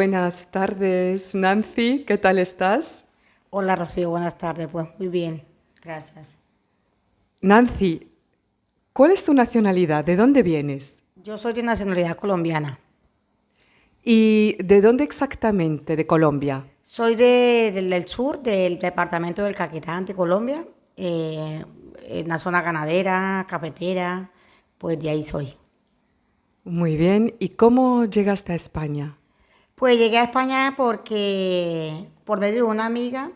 Buenas tardes, Nancy, ¿qué tal estás? Hola Rocío, buenas tardes. Pues muy bien, gracias. Nancy, ¿cuál es tu nacionalidad? ¿De dónde vienes? Yo soy de nacionalidad colombiana. ¿Y de dónde exactamente de Colombia? Soy del sur, del departamento del Caquetá, de Colombia, en la zona ganadera, cafetera, pues de ahí soy. Muy bien, ¿y cómo llegaste a España? Pues llegué a España porque por medio de una amiga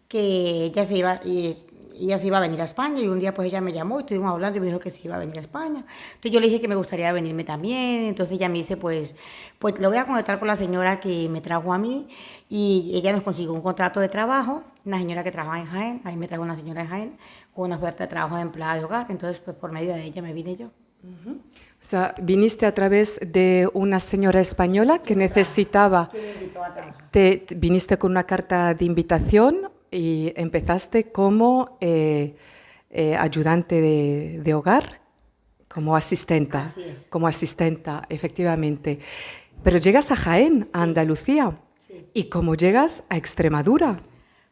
que ella se iba a venir a España y un día pues ella me llamó y estuvimos hablando y me dijo que se iba a venir a España. Entonces yo le dije que me gustaría venirme también, entonces ella me dice pues lo voy a conectar con la señora que me trajo a mí y ella nos consiguió un contrato de trabajo, una señora que trabaja en Jaén, a mí me trajo una señora de Jaén con una oferta de trabajo de empleada de hogar, entonces pues por medio de ella me vine yo. O sea, viniste a través de una señora española que necesitaba, ¿Quién me invitó a trabajar? viniste con una carta de invitación y empezaste como ayudante de hogar, Así es. como asistenta, efectivamente. Pero llegas a Jaén, a Sí, Andalucía, sí. ¿y cómo llegas a Extremadura?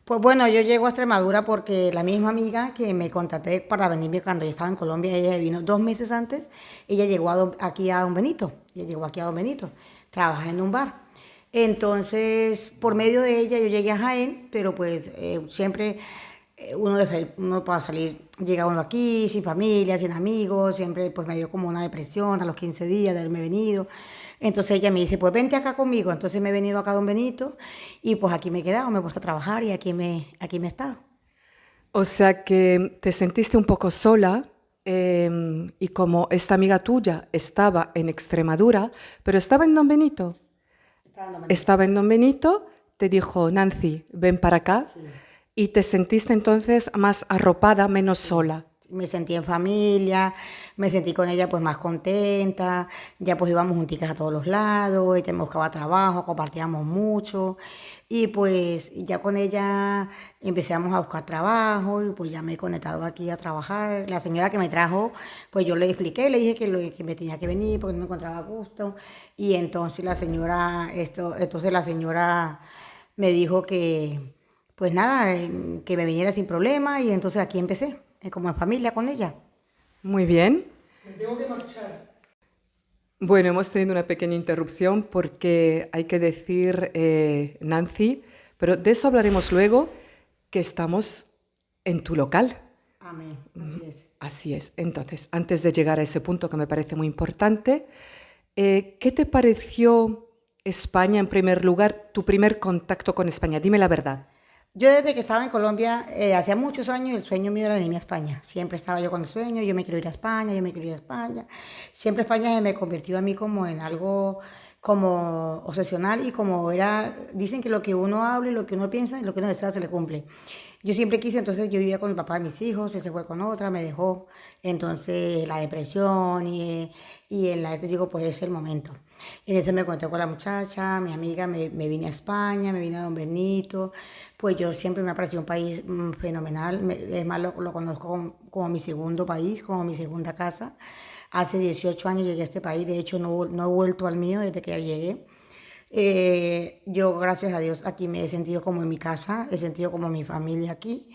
Pues bueno, yo llego a Extremadura porque la misma amiga que me contacté para venirme cuando yo estaba en Colombia, ella vino 2 meses antes, ella llegó aquí a Don Benito, ella llegó aquí a Don Benito, trabaja en un bar. Entonces, por medio de ella yo llegué a Jaén, pero pues siempre uno para salir, llega uno aquí sin familia, sin amigos, siempre pues me dio como una depresión a los 15 días de haberme venido. Entonces ella me dice, pues vente acá conmigo. Entonces me he venido acá a Don Benito y pues aquí me he quedado, me he puesto a trabajar y aquí me he estado. O sea que te sentiste un poco sola y como esta amiga tuya estaba en Extremadura, pero estaba en Don Benito, Estaba en Don Benito. estaba en Don Benito, te dijo, Nancy, ven para acá Sí. y te sentiste entonces más arropada, menos Sí, sola. me sentí en familia, me sentí con ella pues más contenta, ya pues íbamos junticas a todos los lados, ella me buscaba trabajo, compartíamos mucho y pues ya con ella empezamos a buscar trabajo y pues ya me he conectado aquí a trabajar. La señora que me trajo, pues yo le expliqué, le dije que me tenía que venir porque no me encontraba a gusto y entonces entonces la señora me dijo que pues nada, que me viniera sin problema y entonces aquí empecé, como en familia con ella. Muy bien. Bueno, hemos tenido una pequeña interrupción porque hay que decir, Nancy, pero de eso hablaremos luego, que estamos en tu local. Amén, así es. Así es. Entonces, antes de llegar a ese punto que me parece muy importante, ¿qué te pareció España en primer lugar, tu primer contacto con España? Dime la verdad. Yo desde que estaba en Colombia, hacía muchos años, el sueño mío era irme a España. Siempre estaba yo con el sueño, yo me quiero ir a España, yo me quiero ir a España. Siempre España se me convirtió a mí como en algo como obsesional y como dicen que lo que uno habla y lo que uno piensa y lo que uno desea se le cumple. Yo siempre quise, entonces yo vivía con el papá de mis hijos, él se fue con otra, me dejó. Entonces la depresión y en la digo, pues es el momento. En ese me conté con la muchacha, mi amiga, me vine a España, me vine a Don Benito. Pues yo siempre me ha parecido un país fenomenal. Es más, lo conozco como mi segundo país, como mi segunda casa. Hace 18 años llegué a este país, de hecho no he vuelto al mío desde que llegué. Yo, gracias a Dios, aquí me he sentido como en mi casa, he sentido como mi familia aquí.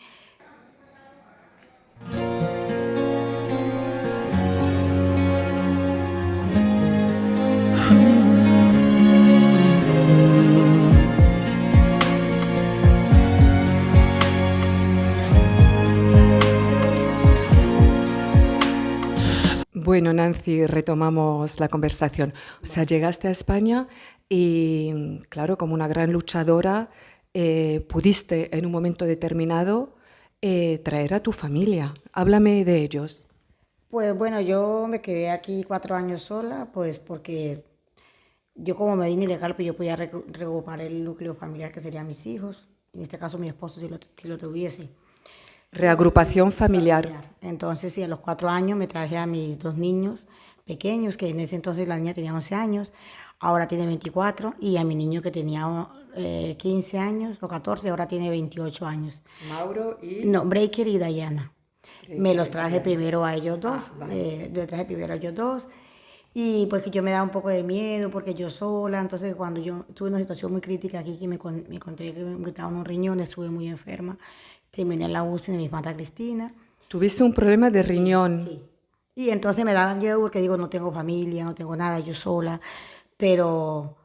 Bueno, Nancy, retomamos la conversación. O sea, llegaste a España y, claro, como una gran luchadora, pudiste en un momento determinado traer a tu familia. Háblame de ellos. Pues bueno, yo me quedé aquí 4 años sola, pues porque yo como me vine ilegal, pues yo podía regrupar el núcleo familiar que serían mis hijos, en este caso mi esposo si lo tuviese. Reagrupación familiar. Familiar. Entonces, sí, a los 4 años me traje a mis dos niños pequeños, que en ese entonces la niña tenía 11 años, ahora tiene 24, y a mi niño que tenía 15 años o 14, ahora tiene 28 años. Mauro y No, Breaker y Diana. Me Breaker los y traje Diana. primero a ellos Ah, dos, vale. los traje primero a ellos dos, Y pues que yo me daba un poco de miedo porque yo sola, entonces cuando yo tuve una situación muy crítica aquí, que me encontré que me quitaban un riñón, estuve muy enferma, terminé en la UCI en mi Infanta Cristina. Tuviste un problema de Sí, riñón. sí. Y entonces me daban miedo porque digo, no tengo familia, no tengo nada, yo sola, pero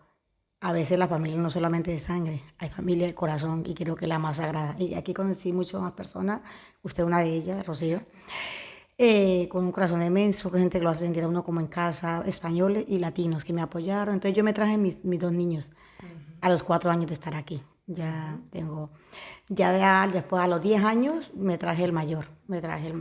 a veces la familia no solamente de sangre, hay familia de corazón y creo que es la más sagrada. Y aquí conocí muchas más personas, usted una de ellas, Rocío, con un corazón inmenso, que gente que lo hace sentir a uno como en casa, españoles y latinos que me apoyaron. Entonces yo me traje mis dos niños a los 4 años de estar aquí. Ya tengo, después a los 10 años me traje el mayor, me traje el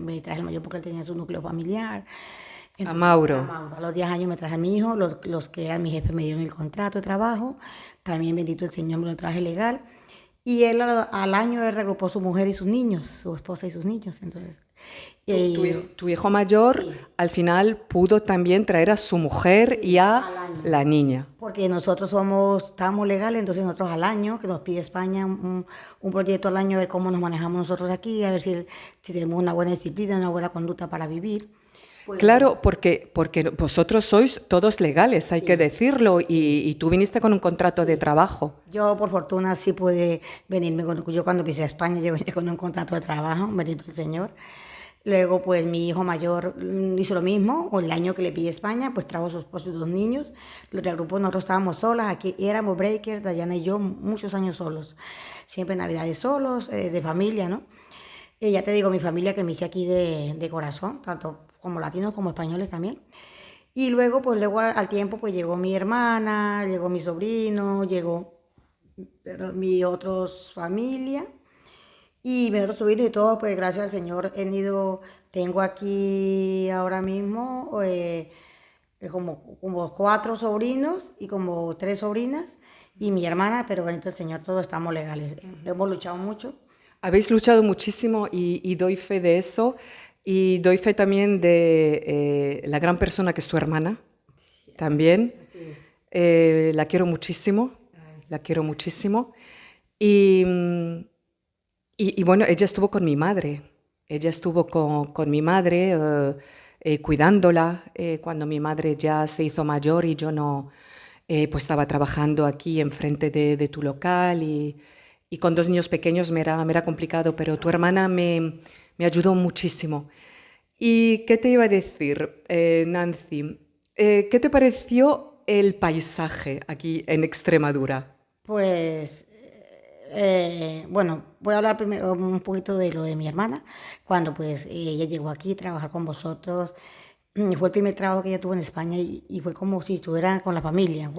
mayor porque él tenía su núcleo familiar. A Entonces, Mauro. a Mauro, a los 10 años me traje a mi hijo, los que eran mi jefe me dieron el contrato de trabajo, también bendito el Señor me lo traje legal. Y él al año él regrupó su mujer y sus niños, su esposa y sus niños. Entonces, Tu hijo mayor sí, al final pudo también traer a su mujer y a al año. la niña. Porque nosotros estamos legales, entonces nosotros al año, que nos pide España un proyecto al año, a ver cómo nos manejamos nosotros aquí, a ver si tenemos una buena disciplina, una buena conducta para vivir. Pues Claro, porque vosotros sois todos legales, hay que decirlo, y tú viniste con un contrato de trabajo. yo por fortuna sí pude venirme, yo cuando pisé a España, yo vine con un contrato de trabajo, bendito el Señor. Luego, pues mi hijo mayor hizo lo mismo, o el año que le pide España, pues trajo a su esposo y 2 niños, los reagrupó, nosotros estábamos solas, aquí éramos breakers, Dayana y yo, muchos años solos, siempre navidades solos, de familia, ¿no? Y ya te digo, mi familia que me hice aquí de corazón, tanto como latinos como españoles también. Y luego, pues luego al tiempo, pues llegó mi hermana, llegó mi sobrino, llegó mi otros familia. Y mis otros sobrinos y todo, pues gracias al Señor tengo aquí ahora mismo como 4 sobrinos y como 3 sobrinas y mi hermana, pero bendito el Señor, todos estamos legales. Hemos luchado mucho. Habéis luchado muchísimo y doy fe de eso, y doy fe también de la gran persona que es tu hermana, también. Así es. La quiero muchísimo, la quiero muchísimo. Y, y bueno, ella estuvo con mi madre. Ella estuvo con mi madre cuidándola cuando mi madre ya se hizo mayor y yo no, pues estaba trabajando aquí enfrente de tu local y con 2 niños pequeños me era complicado, pero tu hermana me ayudó muchísimo. ¿Y qué te iba a decir, Nancy? ¿Qué te pareció el paisaje aquí en Extremadura? Pues, bueno, voy a hablar primero un poquito de lo de mi hermana. Cuando pues ella llegó aquí a trabajar con vosotros, fue el primer trabajo que ella tuvo en España y fue como si estuviera con la familia.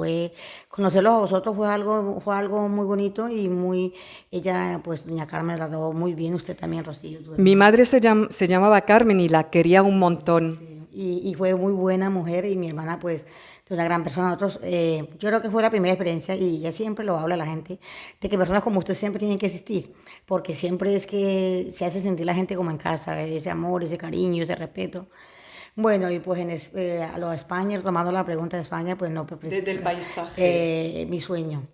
Conocerlos a vosotros fue algo muy bonito y ella pues doña Carmen la trató muy bien, usted también, Rocío, tu Mi hermana. madre se llamaba Carmen y la quería un montón. Y fue muy buena mujer y mi hermana pues es una gran persona. Nosotros, yo creo que fue la primera experiencia y ella siempre lo habla a la gente, de que personas como usted siempre tienen que existir, porque siempre es que se hace sentir la gente como en casa, ese amor, ese cariño, ese respeto. Bueno, y pues a lo de España, tomando la pregunta de España, pues no, pues, Del paisaje. mi sueño.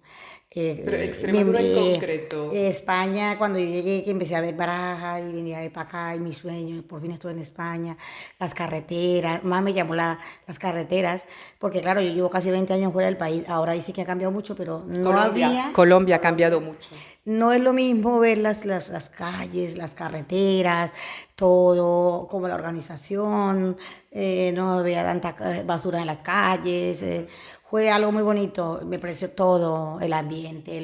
Pero Extremadura en concreto. España, cuando yo llegué, que empecé a ver Baraja y venía de para acá, y mi sueño, por fin estuve en España, las carreteras, más me llamó las carreteras, porque claro, yo llevo casi 20 años fuera del país, ahora dice que ha cambiado mucho, pero no había, Colombia ha cambiado mucho. no es lo mismo ver las calles, las carreteras, todo, como la organización, no había tanta basura en las calles. Fue algo muy bonito, me pareció todo, el ambiente,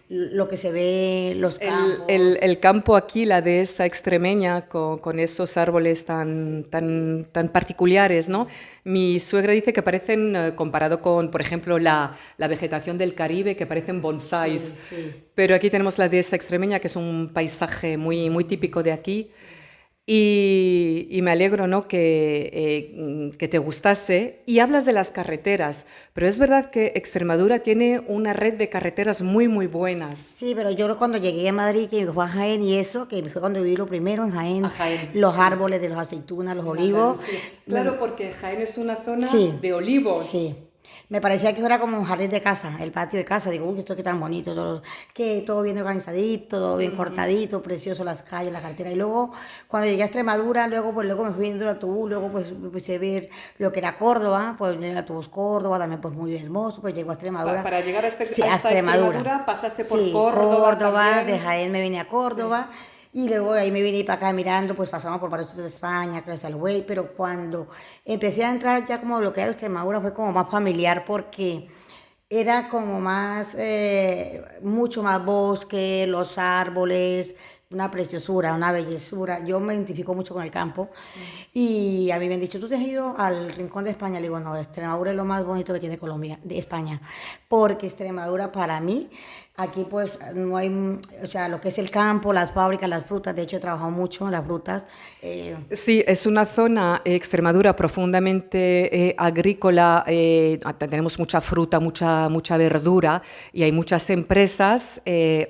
lo que se ve, los campos. El campo aquí, la dehesa extremeña, con esos árboles tan particulares, ¿no? Mi suegra dice que parecen, comparado con, por ejemplo, la vegetación del Caribe, que parecen bonsáis. Sí, sí. Pero aquí tenemos la dehesa extremeña, que es un paisaje muy, muy típico de aquí. Y me alegro, ¿no?, que te gustase. Y hablas de las carreteras, pero es verdad que Extremadura tiene una red de carreteras muy, muy buenas. Sí, pero yo cuando llegué a Madrid, que me fue a Jaén y eso, que fue cuando viví lo primero en Jaén, A Jaén, los sí. árboles de los aceitunas, los olivos. Claro, porque Jaén es una zona Sí, de olivos. sí. Me parecía que era como un jardín de casa, el patio de casa. Digo, uy, esto qué tan bonito, todo, que todo bien organizadito, todo bien cortadito, precioso, las calles, la carretera. Y luego, cuando llegué a Extremadura, luego me fui en el autobús, luego pues empecé a ver lo que era Córdoba, pues el autobús Córdoba, también pues muy hermoso, pues llego a Extremadura. Para llegar Sí, a hasta Extremadura. Extremadura pasaste por Sí, Córdoba Córdoba, de también. Jaén me vine a Sí. Córdoba. Y luego de ahí me vine para acá mirando, pues pasamos por varios sitios de España, Casa del Güey, pero cuando empecé a entrar ya como lo que era Extremadura fue como más familiar porque era como más, mucho más bosque, los árboles, una preciosura, una bellezura. Yo me identifico mucho con el campo y a mí me han dicho, ¿tú te has ido al rincón de España? Le digo, no, Extremadura es lo más bonito que tiene Colombia, de España, porque Extremadura para mí, aquí pues no hay, o sea, lo que es el campo, las fábricas, las frutas, de hecho he trabajado mucho en las frutas. Sí, es una zona, Extremadura, profundamente agrícola. Tenemos mucha fruta, mucha verdura y hay muchas empresas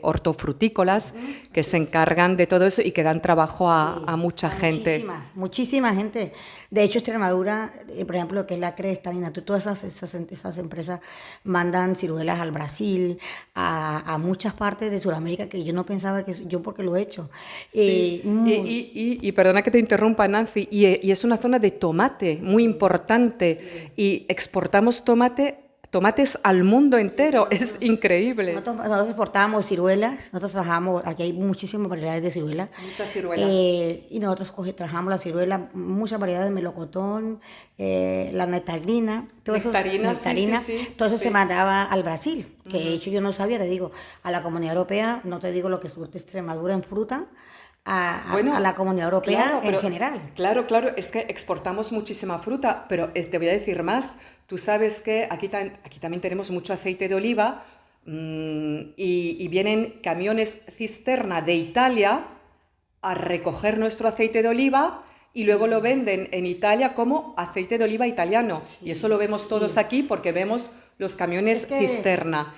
hortofrutícolas que se encargan de todo eso y que dan trabajo a Sí, mucha a gente. muchísima gente. De hecho, Extremadura, por ejemplo, lo que es la Cresta, Ninato, todas esas empresas mandan ciruelas al Brasil, a muchas partes de Sudamérica que yo no pensaba que yo porque lo he hecho. Sí, y perdona que te interrumpa, Nancy, y es una zona de tomate muy importante y exportamos tomates al mundo entero, es increíble. Nosotros exportábamos ciruelas, nosotros trabajamos, aquí hay muchísimas variedades de ciruelas, Mucha ciruela. y nosotros trabajamos la ciruela, muchas variedades de melocotón, la nectarina, Nectarina, sí, sí, sí, todo eso se sí. mandaba al Brasil, que de hecho yo no sabía, te digo, a la Comunidad Europea, no te digo lo que surte Extremadura en fruta, a Bueno, la Comunidad Europea claro, en pero general. claro, es que exportamos muchísima fruta, pero te voy a decir más. Tú sabes que aquí también tenemos mucho aceite de oliva y vienen camiones cisterna de Italia a recoger nuestro aceite de oliva y luego lo venden en Italia como aceite de oliva italiano. Y eso lo vemos todos Sí. aquí porque vemos los Es camiones que cisterna.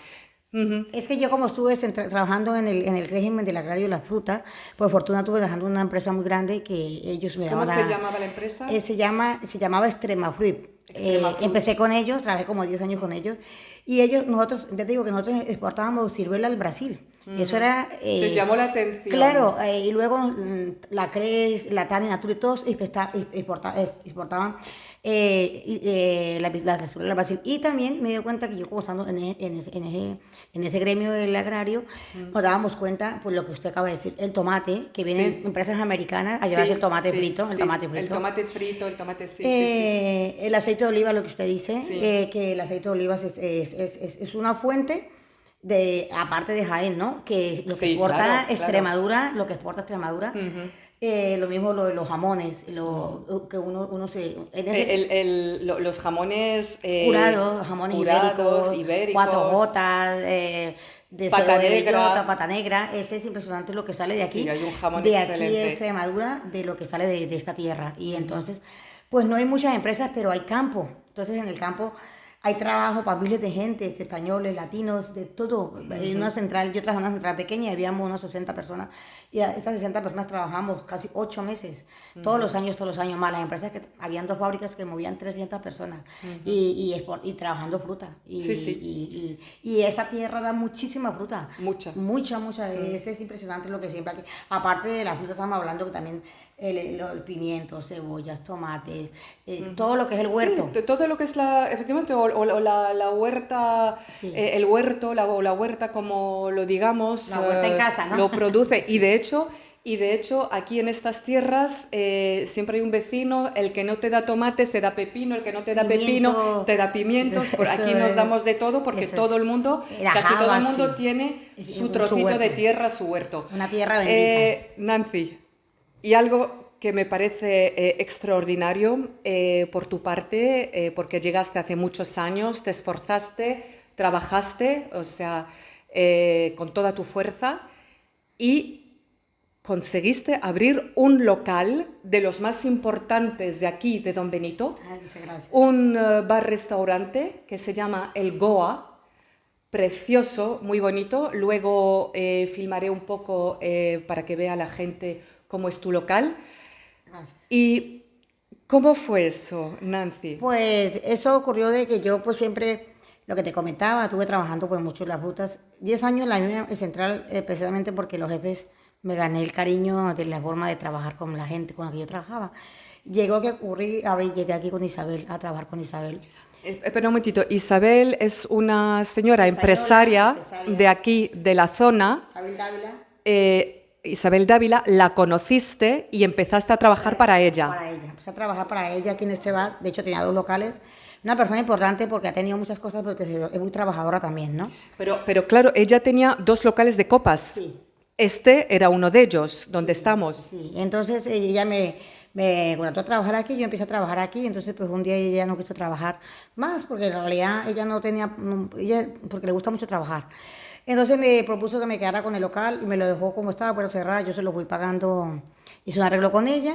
Ujú. Es que yo como estuve trabajando en el régimen del agrario y la fruta, por fortuna estuve trabajando en una empresa muy grande que ellos me ¿Cómo daban se llamaba la empresa? se llamaba Extrema Fruit. Extrema Fruit. Empecé con ellos, trabajé como 10 años con ellos y nosotros, ya te digo que nosotros exportábamos ciruela al Brasil. Y eso era, Te llamó la atención. claro, y luego la Cres, la Tani Natura y todos exportaban la ciruela al Brasil. Y también me di cuenta que yo como estando en ese gremio del agrario, nos dábamos cuenta, pues lo que usted acaba de decir, el tomate, que vienen Sí. empresas americanas a llevarse Sí, el tomate sí, frito, el sí. tomate El frito. tomate frito, el tomate, sí, sí, sí. El aceite de oliva, lo que usted dice, Sí, que el aceite de oliva es una fuente de, aparte de Jaén, ¿no? Que lo que sí, claro, exporta claro. Extremadura, lo mismo lo de los jamones, que uno se, en ese Los jamones curados, jamones curados, cuatro ibéricos, gotas, de pata cebo de bellota, negra. pata negra, ese es impresionante lo que sale Sí, hay un jamón de aquí de excelente. Extremadura, de lo que sale de esta tierra. Y entonces, pues no hay muchas empresas, pero hay campo. Entonces en el campo hay trabajo para miles de gente, españoles, latinos, de todo. En una central, yo trabajaba en una central pequeña y habíamos unas 60 personas. Y a esas 60 personas trabajamos casi 8 meses, todos los años más. Las empresas que habían dos fábricas que movían 300 personas y trabajando fruta. Sí, sí, Y esa tierra da muchísima fruta. mucha. Mucha. Ese es impresionante lo que siempre aquí. Aparte de la fruta, estamos hablando que también el pimiento, cebollas, tomates, todo lo que es el Sí, huerto. todo lo que es efectivamente, o la huerta, Sí. el huerto, o la huerta como lo digamos, La huerta en casa, ¿no? lo produce. Y de hecho, aquí en estas tierras siempre hay un vecino, el que no te da tomates te da pepino, el que no te da pepino Pimiento. te da pimientos. Por Eso aquí nos es. damos de todo porque Eso es. todo el mundo, La casi todo el java, mundo sí. tiene Es su su trocito de huerto. tierra, su huerto. Una tierra bendita. Nancy, y algo que me parece extraordinario por tu parte, porque llegaste hace muchos años, te esforzaste, trabajaste, o sea, con toda tu fuerza y conseguiste abrir un local de los más importantes de aquí, de Don Benito, Ay, muchas gracias. un bar-restaurante que se llama El Goa, precioso, muy bonito. Luego filmaré un poco para que vea la gente cómo es tu local. Gracias. ¿Y cómo fue eso, Nancy? Pues eso ocurrió de que yo pues siempre lo que te comentaba, estuve trabajando pues mucho en las rutas. 10 años en la misma central, precisamente porque los jefes me gané el cariño de la forma de trabajar con la gente con la que yo trabajaba. Llegó que ocurrí, a ver, llegué aquí con Isabel, a trabajar con Isabel. Espera un momentito, Isabel es una señora Española, empresaria de aquí, de la zona. Isabel Dávila. Isabel Dávila, la conociste y empezaste a trabajar para ella. Para ella. Empecé a trabajar para ella aquí en este bar. De hecho, tenía 2 locales. Una persona importante porque ha tenido muchas cosas, porque es muy trabajadora también, ¿no? Pero claro, ella tenía 2 locales de copas. Sí. Este era uno de ellos, donde estamos. Sí, entonces ella me contrató a trabajar aquí, yo empecé a trabajar aquí, entonces pues un día ella no quiso trabajar más, porque en realidad ella no tenía, ella, porque le gusta mucho trabajar. Entonces me propuso que me quedara con el local y me lo dejó como estaba para cerrar, yo se lo fui pagando, hice un arreglo con ella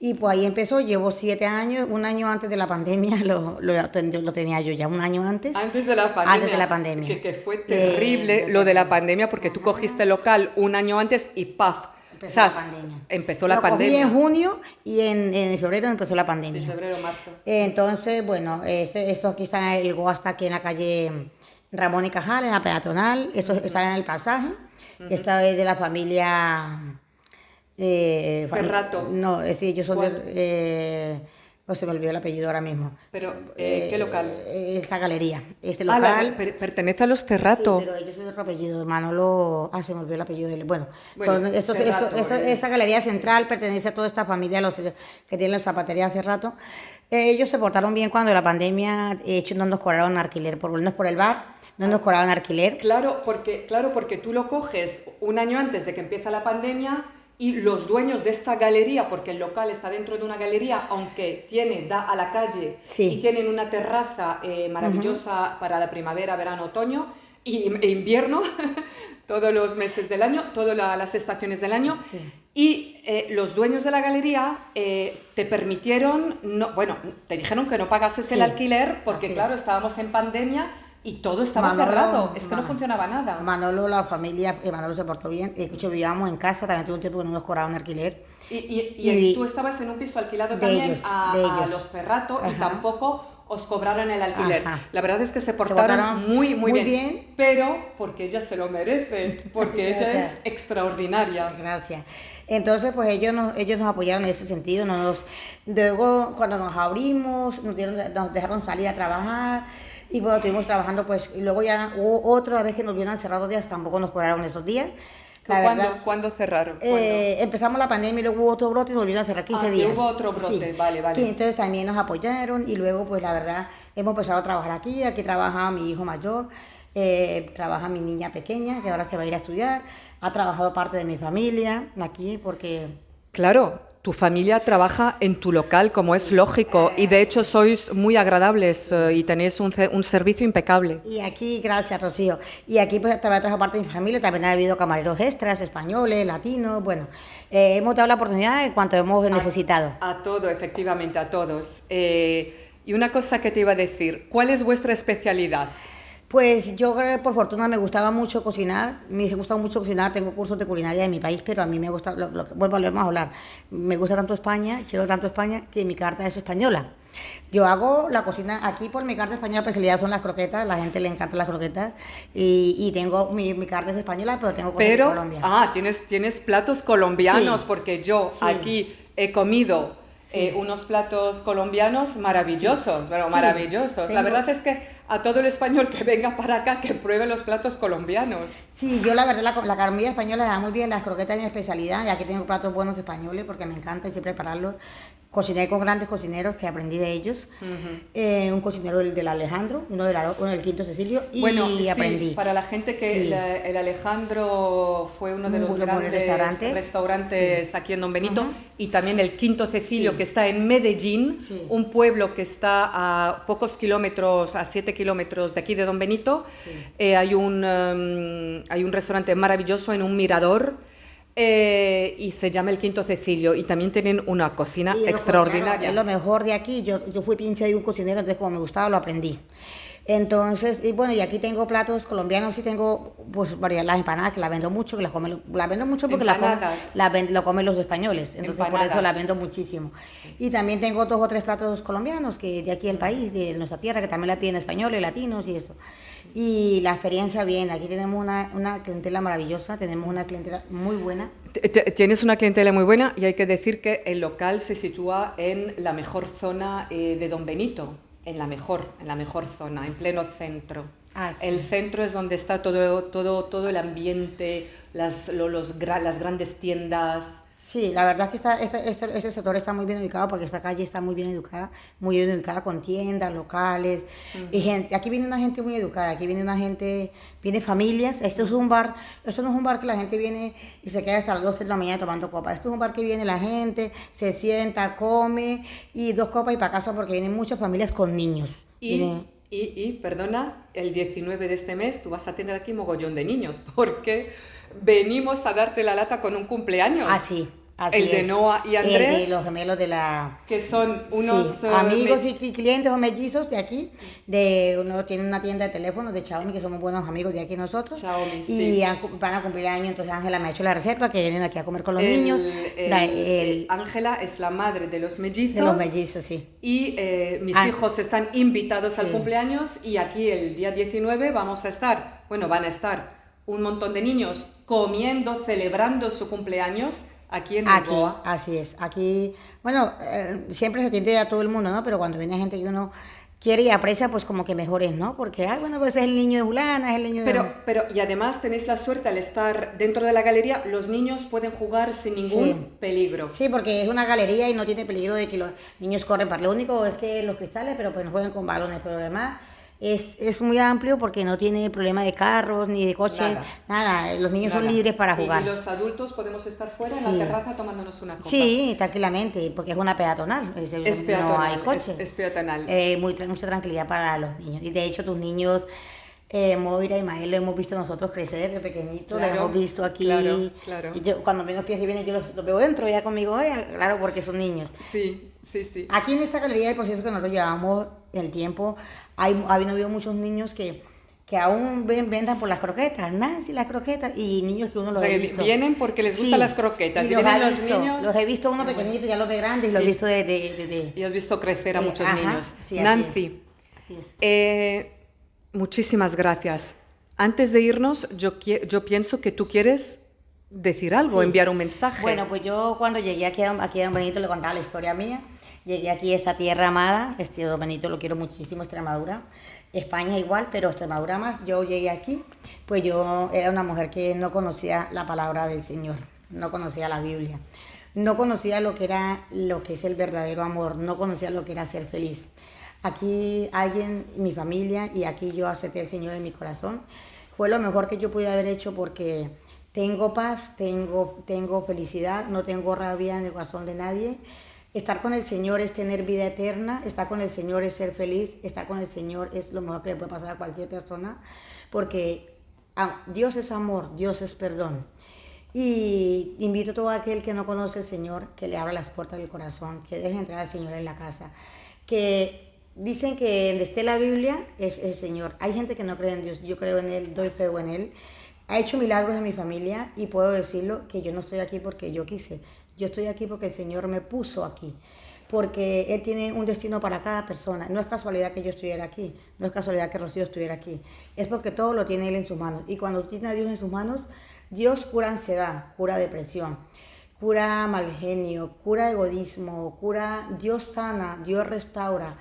y pues ahí empezó, llevo 7 años, un año antes de la pandemia lo tenía yo ya, un año antes. Antes de la pandemia. Antes de la pandemia. Que fue terrible lo de la pandemia, porque tú cogiste el local un año antes y ¡paf! Empezó ¡Zas! la pandemia. Empezó la Lo cogí pandemia. en junio y en febrero empezó la pandemia. En febrero, marzo. Entonces, bueno, esto aquí está, el GO está aquí en la calle Ramón y Cajal, en la peatonal, eso está en el pasaje, esta es de la familia... Ferrato. No, sí, ellos son pues se me olvidó el apellido ahora mismo. Pero, ¿qué local? Esta galería, este local... pertenece a los Cerrato. Sí, pero ellos son de otro apellido, Manolo... Ah, se me olvidó el apellido de él. Bueno, Cerrato, esta galería central pertenece a toda esta familia, los que tienen la zapatería hace rato. Ellos se portaron bien cuando la pandemia, de hecho, no nos cobraron alquiler, por lo menos por el bar, no nos cobraron alquiler. Claro, porque tú lo coges un año antes de que empieza la pandemia y los dueños de esta galería, porque el local está dentro de una galería, aunque da a la calle Sí. y tienen una terraza maravillosa para la primavera, verano, otoño e invierno, todos los meses del año, todas las estaciones del año. Sí. Y los dueños de la galería te permitieron, te dijeron que no pagases el alquiler porque, Así claro, es. estábamos en pandemia y todo estaba cerrado, es que no funcionaba nada. Manolo, la familia, Manolo se portó bien. Escucho, vivíamos en casa, también tuvo un tiempo que no nos cobraban alquiler. Y tú estabas en un piso alquilado también a los Ferrato y tampoco os cobraron el alquiler. Ajá. La verdad es que se portaron muy bien, pero porque ella se lo merece, porque ella es extraordinaria. Gracias. Entonces, pues ellos nos apoyaron en ese sentido. Luego, cuando nos abrimos, nos dejaron salir a trabajar. Y bueno, estuvimos trabajando, pues, y luego ya hubo otra vez que nos vieron cerrados días, tampoco nos cobraron esos días. ¿Cuándo cerraron? Empezamos la pandemia y luego hubo otro brote y nos volvieron a cerrar 15 días. Hubo otro brote, sí. vale. Y entonces también nos apoyaron y luego, pues, la verdad, hemos empezado a trabajar aquí. Aquí trabaja mi hijo mayor, trabaja mi niña pequeña, que ahora se va a ir a estudiar. Ha trabajado parte de mi familia aquí porque... Claro. Tu familia trabaja en tu local, como es lógico, y de hecho sois muy agradables y tenéis un servicio impecable. Y aquí, gracias, Rocío. Y aquí pues también trabajo parte de mi familia, también ha habido camareros extras, españoles, latinos, bueno, hemos dado la oportunidad en cuanto hemos necesitado. A todo, efectivamente, a todos. Y una cosa que te iba a decir, ¿cuál es vuestra especialidad? Pues yo, por fortuna, me gustaba mucho cocinar, me gusta mucho cocinar, tengo cursos de culinaria en mi país, pero a mí me gusta, volvemos a hablar, me gusta tanto España, quiero tanto España, que mi carta es española. Yo hago la cocina, aquí por mi carta española, la especialidad son las croquetas, la gente le encantan las croquetas, y tengo, mi carta es española, pero tengo cosas de Colombia. Tienes platos colombianos, Sí. porque yo aquí he comido unos platos colombianosos maravillosos, pero maravillosos. La verdad es que a todo el español que venga para acá, que pruebe los platos colombianos. Sí, yo la verdad la comida española la da muy bien, las croquetas es mi especialidad, y aquí tengo platos buenos españoles porque me encanta y sé prepararlos. Cociné con grandes cocineros que aprendí de ellos. Un cocinero del Alejandro, uno del Quinto Cecilio, y aprendí. Para la gente que el Alejandro fue uno de los grandes restaurantes aquí en Don Benito, y también el Quinto Cecilio, que está en Medellín, un pueblo que está a pocos kilómetros, a 7 kilómetros de aquí de Don Benito. Hay un restaurante maravilloso en un mirador. Y se llama el Quinto Cecilio, y también tienen una cocina extraordinaria. Claro, es lo mejor de aquí. Yo fui pinche de un cocinero, entonces como me gustaba lo aprendí. Entonces, y bueno, y aquí tengo platos colombianos, sí tengo pues varias, las empanadas que las vendo mucho, que las vendo mucho porque Empanadas. lo comen los españoles, entonces por eso las Empanadas. vendo muchísimo. Y también tengo 2 o 3 platos colombianos que de aquí del país, de nuestra tierra, que también la piden españoles, latinos y eso. Y la experiencia bien, aquí tenemos una clientela maravillosa, tenemos una clientela muy buena. Tienes una clientela muy buena y hay que decir que el local se sitúa en la mejor zona de Don Benito, en la mejor zona, en pleno centro. Ah, sí. El centro es donde está todo el ambiente, las grandes tiendas. Sí, la verdad es que este sector está muy bien ubicado porque esta calle está muy bien ubicada con tiendas, locales, y gente. Aquí viene una gente muy educada, aquí viene una gente, viene familias. Esto es un bar, esto no es un bar que la gente viene y se queda hasta las 2, 3 de la mañana tomando copas. Esto es un bar que viene la gente, se sienta, come y 2 copas y para casa porque vienen muchas familias con niños. Perdona, el 19 de este mes tú vas a tener aquí mogollón de niños porque venimos a darte la lata con un cumpleaños. Así El de es. Noah y Andrés. El de los gemelos de la... Que son unos Sí, amigos y clientes o mellizos de aquí, uno tiene una tienda de teléfonos de Xiaomi, que somos buenos amigos de aquí nosotros. Xiaomi, y sí. van a cumplir años, entonces Ángela me ha hecho la reserva, que vienen aquí a comer con los niños. Ángela es la madre de los mellizos. De los mellizos, sí. Y mis hijos están invitados al cumpleaños y aquí el día 19 van a estar un montón de niños comiendo, celebrando su cumpleaños aquí en el Goa. Así es. Aquí, bueno, siempre se atiende a todo el mundo, ¿no? Pero cuando viene gente que uno quiere y aprecia, pues como que mejores, ¿no? Porque, bueno, pues es el niño de Julana, es el niño de... Pero, y además tenéis la suerte al estar dentro de la galería, los niños pueden jugar sin ningún peligro. Sí, porque es una galería y no tiene peligro de que los niños corren para... Lo único es que los cristales, pero pues no juegan con balones, pero además... Es muy amplio porque no tiene problema de carros ni de coches, nada. Los niños son libres para jugar. Y los adultos podemos estar fuera en la terraza tomándonos una copa. Sí, tranquilamente, porque es una peatonal. Es peatonal, no hay coche. Es peatonal. Mucha tranquilidad para los niños. Y de hecho tus niños, Moira y Mael, lo hemos visto nosotros crecer de pequeñitos, lo hemos visto aquí. Claro. Y yo cuando ven los pies y vienen, yo los veo dentro ya conmigo, claro, porque son niños. Sí. Aquí en esta galería el proceso que nosotros llevamos el tiempo, ha habido muchos niños que aún vendan por las croquetas, Nancy, las croquetas, y niños que uno los ha visto. Vienen porque les gustan las croquetas. Y vienen los niños. Los he visto uno pequeñito, ya los ve grandes, y los he visto Y has visto crecer a muchos niños. Sí, Nancy, así es. Muchísimas gracias. Antes de irnos, yo pienso que tú quieres decir algo, enviar un mensaje. Bueno, pues yo cuando llegué aquí a Don Benito le contaba la historia mía. Llegué aquí a esa tierra amada, Don Benito lo quiero muchísimo, Extremadura, España igual, pero Extremadura más. Yo llegué aquí, pues yo era una mujer que no conocía la palabra del Señor, no conocía la Biblia, no conocía lo que es el verdadero amor, no conocía lo que era ser feliz. Aquí alguien, mi familia, y aquí yo acepté al Señor en mi corazón. Fue lo mejor que yo pude haber hecho porque tengo paz, tengo felicidad, no tengo rabia en el corazón de nadie. Estar con el Señor es tener vida eterna, estar con el Señor es ser feliz, estar con el Señor es lo mejor que le puede pasar a cualquier persona, porque Dios es amor, Dios es perdón. Y invito a todo aquel que no conoce al Señor, que le abra las puertas del corazón, que deje entrar al Señor en la casa. Que dicen que donde esté la Biblia es el Señor. Hay gente que no cree en Dios, yo creo en Él, doy fe en Él. Ha hecho milagros en mi familia y puedo decirlo que yo no estoy aquí porque yo quise. Yo estoy aquí porque el Señor me puso aquí, porque Él tiene un destino para cada persona. No es casualidad que yo estuviera aquí, no es casualidad que Rocío estuviera aquí, es porque todo lo tiene Él en sus manos. Y cuando tiene a Dios en sus manos, Dios cura ansiedad, cura depresión, cura mal genio, cura egoísmo, Dios sana, Dios restaura.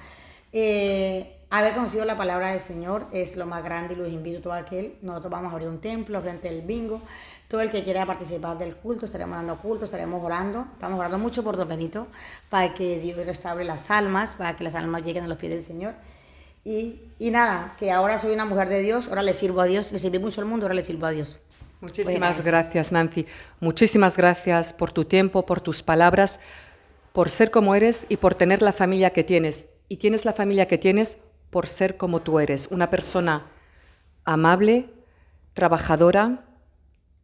Haber conocido la palabra del Señor es lo más grande y los invito a todo aquel. Nosotros vamos a abrir un templo frente del bingo. Todo el que quiera participar del culto, estaremos dando culto, estaremos orando. Estamos orando mucho por Don Benito para que Dios restaure las almas, para que las almas lleguen a los pies del Señor. Y nada, que ahora soy una mujer de Dios, ahora le sirvo a Dios, le sirví mucho al mundo, ahora le sirvo a Dios. Muchísimas gracias, Nancy. Muchísimas gracias por tu tiempo, por tus palabras, por ser como eres y por tener la familia que tienes. Y tienes la familia que tienes por ser como tú eres, una persona amable, trabajadora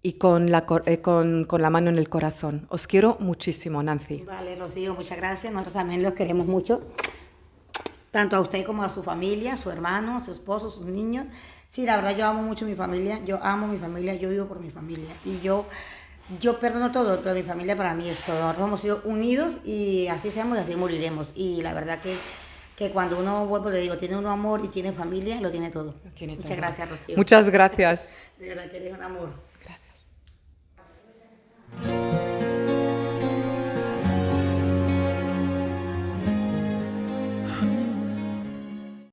y con la mano en el corazón. Os quiero muchísimo, Nancy. Vale, Rocío, muchas gracias. Nosotros también los queremos mucho. tanto a usted como a su familia, su hermano, su esposo, sus niños. Sí, la verdad yo amo mucho mi familia, yo amo mi familia, yo vivo por mi familia y yo perdono todo, pero mi familia para mí es todo. Nosotros hemos sido unidos y así seamos y así moriremos. Y la verdad que cuando uno, vuelvo le digo, tiene un amor y tiene familia, lo tiene todo. Lo tiene Muchas todo. gracias, Rocío. Muchas gracias. De verdad que eres un amor.